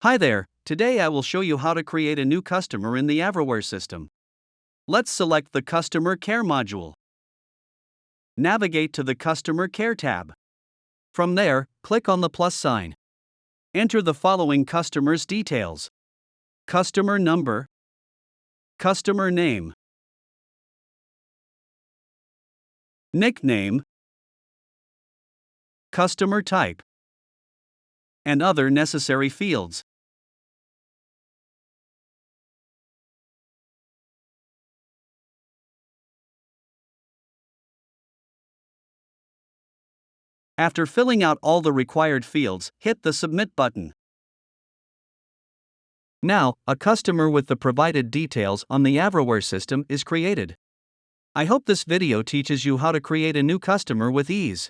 Hi there, today I will show you how to create a new customer in the Averiware system. Let's select the Customer Care module. Navigate to the Customer Care tab. From there, click on the plus sign. Enter the following customer's details: customer number, customer name, nickname, customer type, and other necessary fields. After filling out all the required fields, hit the Submit button. Now, a customer with the provided details on the Averiware system is created. I hope this video teaches you how to create a new customer with ease.